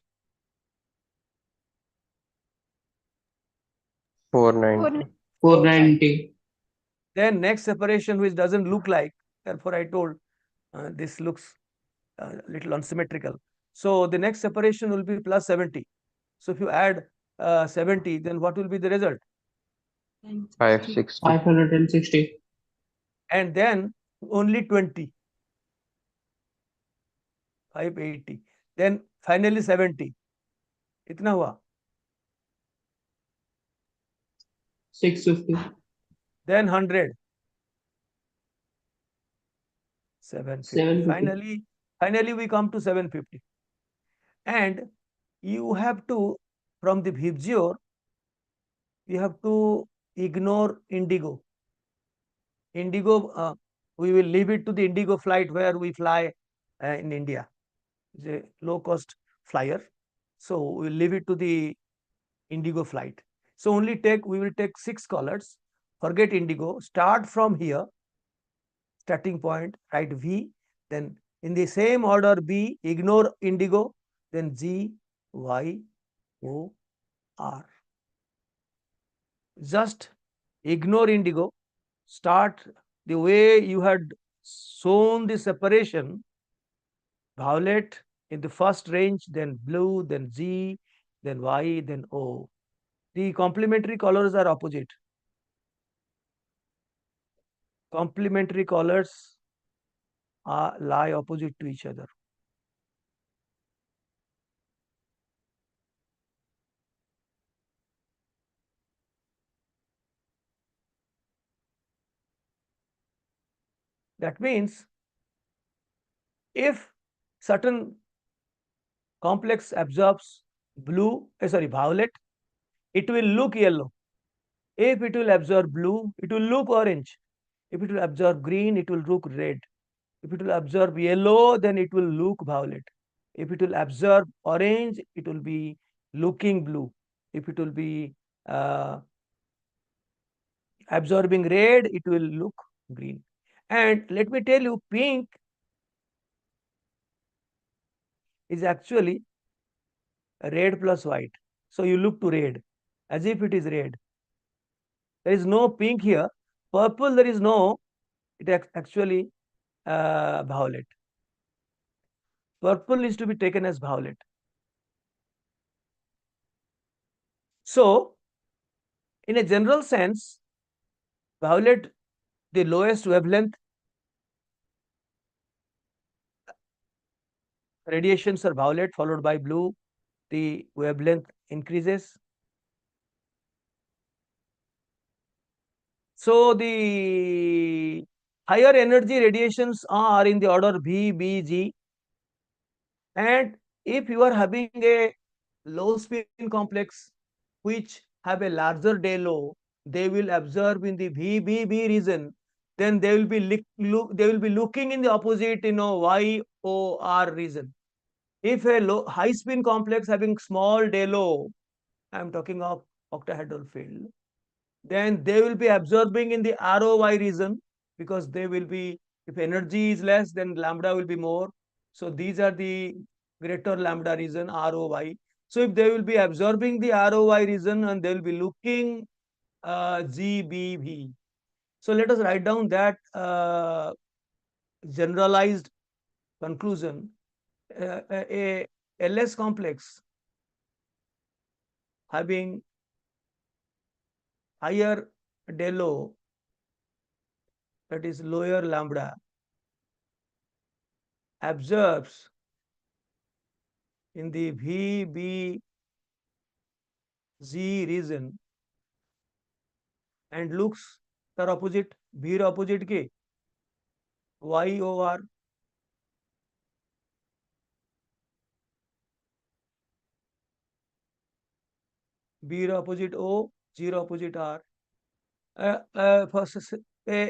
490. 490. Then next separation which doesn't look like, therefore I told this looks a little unsymmetrical. So the next separation will be plus 70. So if you add 70, then what will be the result? 560. 560. And then only 20, 580. Then finally 70. Itna hua. 650. Then 100. 750. 750. Finally we come to 750. And you have to, from the Vibgyor, you have to ignore indigo. Indigo, we will leave it to the Indigo flight where we fly in India. It's a low cost flyer. So we'll leave it to the Indigo flight. So we will take 6 colors, forget Indigo, start from here, starting point, write V, then in the same order B, ignore Indigo, then G, Y, O, R. Just ignore Indigo, start the way you had shown the separation, violet in the first range, then blue, then G, then Y, then O. The complementary colors are opposite. Complementary colors lie opposite to each other. That means if certain complex absorbs violet, it will look yellow. If it will absorb blue, it will look orange. If it will absorb green, it will look red. If it will absorb yellow, then it will look violet. If it will absorb orange, it will be looking blue. If it will be absorbing red, it will look green. And let me tell you, pink is actually red plus white. So you look to red as if it is red. There is no pink here. Purple, there is no, it actually violet. Purple is to be taken as violet. So, in a general sense, violet, the lowest wavelength radiations are violet, followed by blue. The wavelength increases. So the higher energy radiations are in the order V, B, G. And if you are having a low spin complex which have a larger day low, they will absorb in the VBB region. Then they will be looking in the opposite, YOR region. If a high spin complex having small day low, I am talking of octahedral field, then they will be absorbing in the ROY region, because they will be, if energy is less, then lambda will be more. So these are the greater lambda region, ROY. So if they will be absorbing the ROY region, and they will be looking GBV. So let us write down that generalized conclusion. A LS complex having higher day low, that is lower lambda, absorbs in the VBZ region and looks তার opposite, V এর opposite কে YOR, B এর opposite O, G এর opposite R. A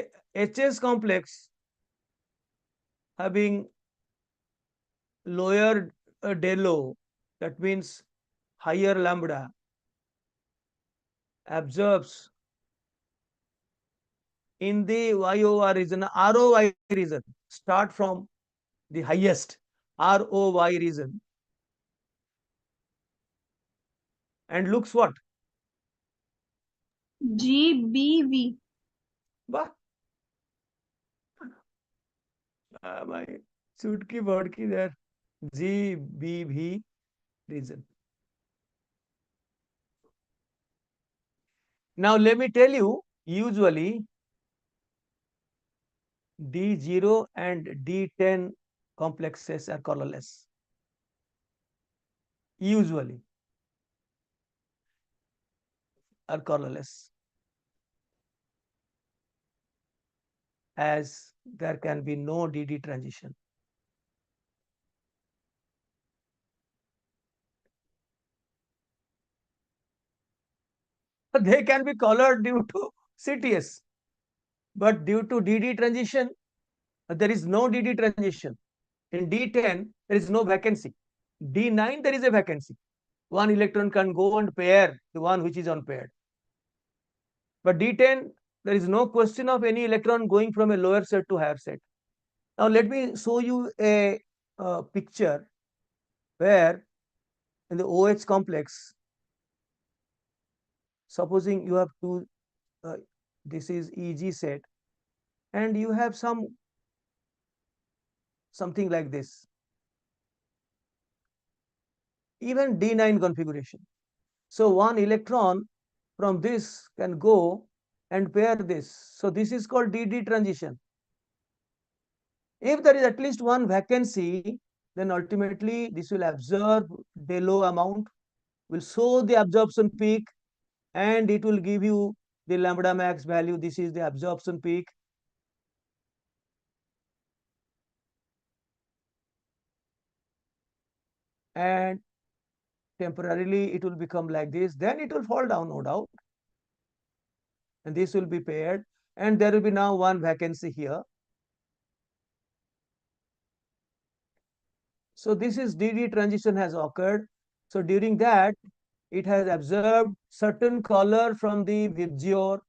HS complex having lower day low, that means higher lambda, absorbs in the YOR region, ROY region, start from the highest ROY region, and looks what? GBV. Bah, My chutki bodki there. G, B, V region. Now let me tell you, usually D0 and D10 complexes are colorless. Usually are colorless, as there can be no DD transition. They can be colored due to CTS, but due to DD transition, there is no DD transition. In D10, there is no vacancy. D9, there is a vacancy. One electron can go and pair the one which is unpaired. But D10, there is no question of any electron going from a lower set to higher set. Now let me show you a picture where in the OH complex, supposing you have two, this is EG set, and you have something like this, even D9 configuration. So one electron from this can go and pair this. So this is called DD transition. If there is at least one vacancy, then ultimately this will absorb the low amount, will show the absorption peak, and it will give you the lambda max value. This is the absorption peak. And temporarily it will become like this, then it will fall down, no doubt. And this will be paired, and there will be now one vacancy here. So this is DD transition has occurred. So during that, it has absorbed certain color from the Vibgyor,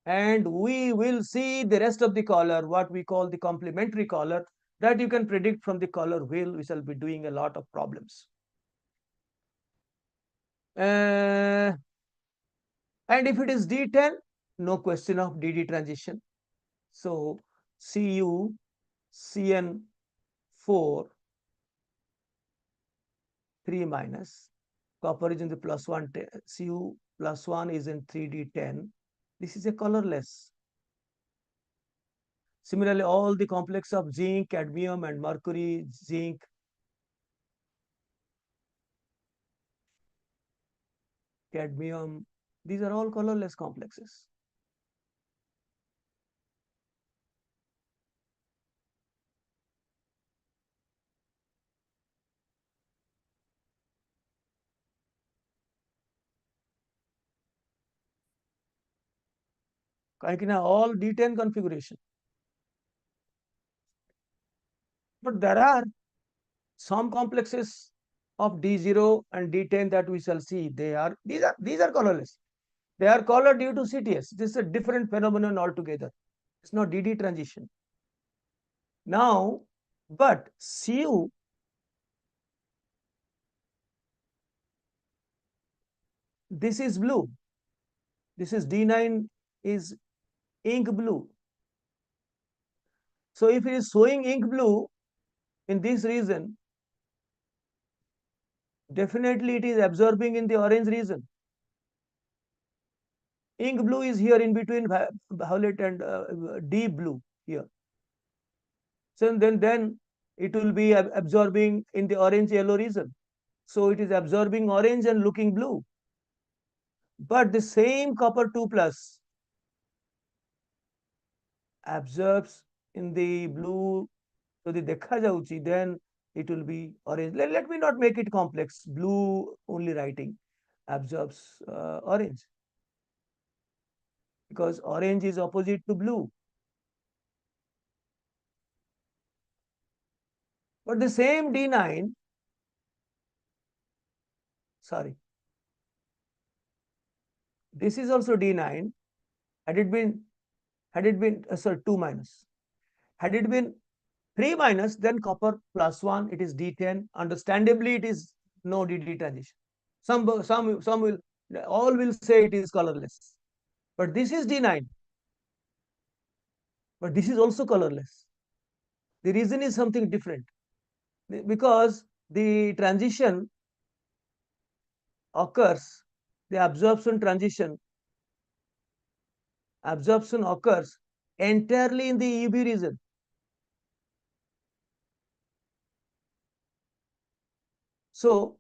and we will see the rest of the color, what we call the complementary color, that you can predict from the color wheel, which will be doing a lot of problems. And if it is D10, no question of DD transition. So Cu, Cn4, 3 minus, copper is in the plus 1, Cu plus 1 is in 3D10. This is a colorless. Similarly, all the complex of zinc, cadmium, and mercury, zinc, cadmium, these are all colorless complexes. All D10 configuration. But there are some complexes of D0 and D10 that we shall see. These are colorless. They are colored due to CTS. This is a different phenomenon altogether. It's not DD transition. Now, but Cu, this is blue. This is D9 is ink blue. So if it is showing ink blue in this region, definitely it is absorbing in the orange region. Ink blue is here in between violet and deep blue here. So then it will be absorbing in the orange yellow region. So it is absorbing orange and looking blue. But the same copper 2 plus absorbs in the blue, so the dekha jauchi, then it will be orange. Let me not make it complex. Blue only writing absorbs orange, because orange is opposite to blue. But the same D9, sorry, this is also D9. Had it been 2 minus, had it been 3 minus, then copper plus 1, it is D10. Understandably, it is no DD transition. Some will, all will say it is colorless. But this is D9. But this is also colorless. The reason is something different, because the transition occurs, the absorption occurs entirely in the UV region. So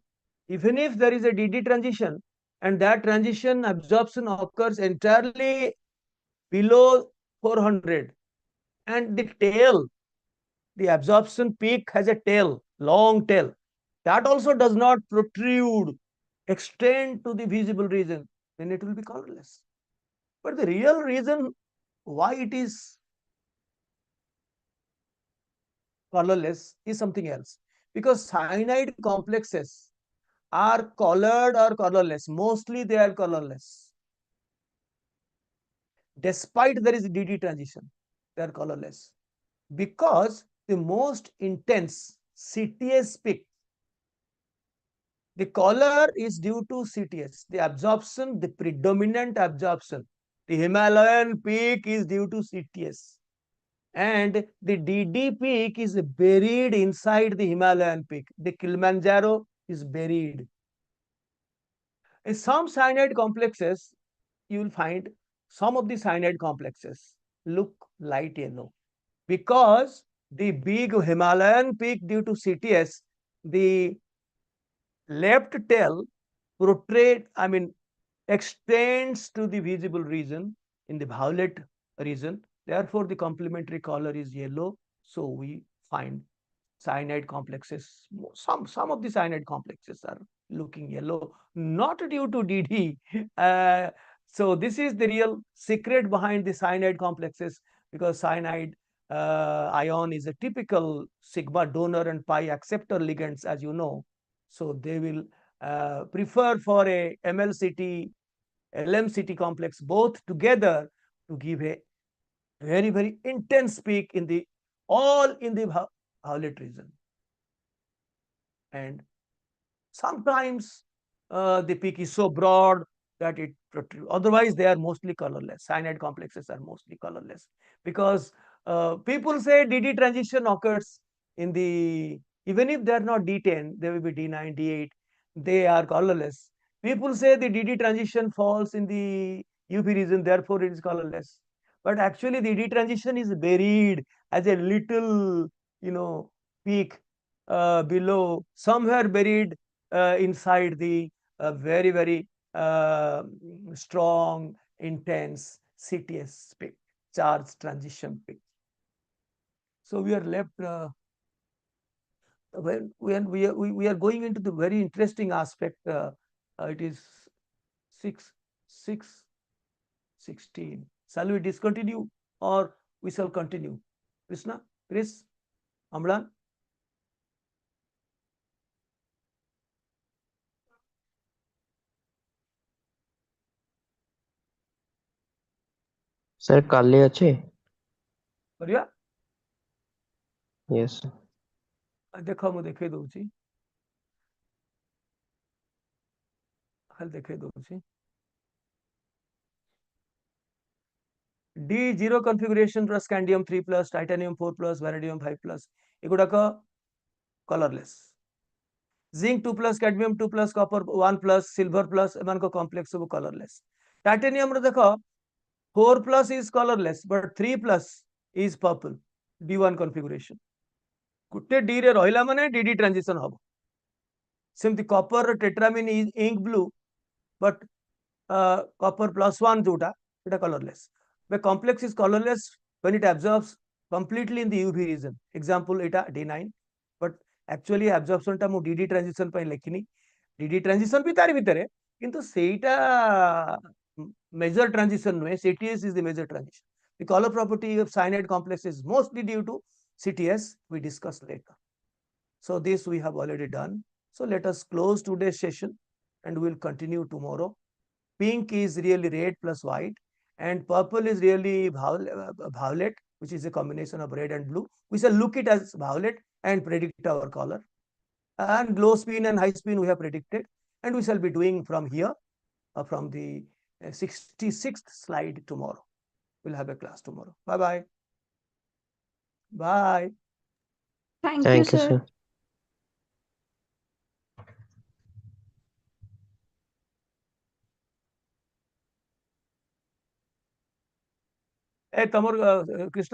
even if there is a DD transition and that transition absorption occurs entirely below 400, and the tail, the absorption peak has a tail, long tail, that also does not protrude, extend to the visible region, then it will be colorless. But the real reason why it is colorless is something else, because cyanide complexes are colored or colorless. Mostly they are colorless. Despite there is DD transition, they are colorless, because the most intense CTS peak, the color is due to CTS, the absorption, the predominant absorption. The Himalayan peak is due to CTS, and the DD peak is buried inside the Himalayan peak. The Kilimanjaro is buried. In some cyanide complexes, you will find some of the cyanide complexes look light yellow, because the big Himalayan peak, due to CTS, the left tail extends to the visible region in the violet region. Therefore, the complementary color is yellow. So we find cyanide complexes, some of the cyanide complexes are looking yellow, not due to DD. So this is the real secret behind the cyanide complexes, because cyanide ion is a typical sigma donor and pi acceptor ligands, as you know. So they will prefer for a MLCT, LMCT complex both together to give a very, very intense peak in the all in the violet region. And sometimes the peak is so broad that it protrudes. Otherwise, they are mostly colorless. Cyanide complexes are mostly colorless, because people say DD transition occurs in the, even if they are not D10, they will be D9, D8, they are colorless. People say the DD transition falls in the UV region, therefore it is colorless. But actually, the DD transition is buried as a little, peak below, somewhere buried inside the very, very strong, intense CTS peak, charge transition peak. So we are left when we are going into the very interesting aspect. It is 6:16. Shall we discontinue or we shall continue? Krishna, Chris, Amlan? Sir, କାଲି ଅଛି? କରିବା? Yes. ଦେଖ ମୁଁ ଦେଖେଇ ଦଉଛି, ଖାଲି ଦେଖେଇ ଦଉଛି। D0 configuration plus scandium 3 plus, titanium 4 plus, vanadium 5 plus, ଏଗୁଡାକ colorless. Zinc 2 plus, cadmium 2 plus, copper 1 plus, silver plus, ଏମାନଙ୍କ complex ସବୁ colorless. Titanium ର ଦେଖ 4 plus is colorless, but 3 plus is purple. D1 configuration. ଗୋଟେ D ରେ ରହିଲା ମାନେ DD transition ହବ। ସେମିତି copper tetramine is ink blue, but copper plus 1 जोटा এটা colorless. The complex is colorless when it absorbs completely in the UV region. Example এটা D9, but actually absorption ଟା ମୁଁ DD transition ପାଇଁ ଲେଖିନି। DD transition ବି ତାରି ଭିତରେ, କିନ୍ତୁ ସେଇଟା major transition ନୁହେଁ, CTS is the major transition. The color property of cyanide complex is mostly due to CTS, we discuss later. So this we have already done. So let us close today's session and we'll continue tomorrow. Pink is really red plus white, and purple is really violet, which is a combination of red and blue. We shall look it as violet and predict our color. And low spin and high spin we have predicted, and we shall be doing from here, from the 66th slide tomorrow. We'll have a class tomorrow. Bye-bye. Bye. Thank you, Thank you, sir. sir. Hey, Krishna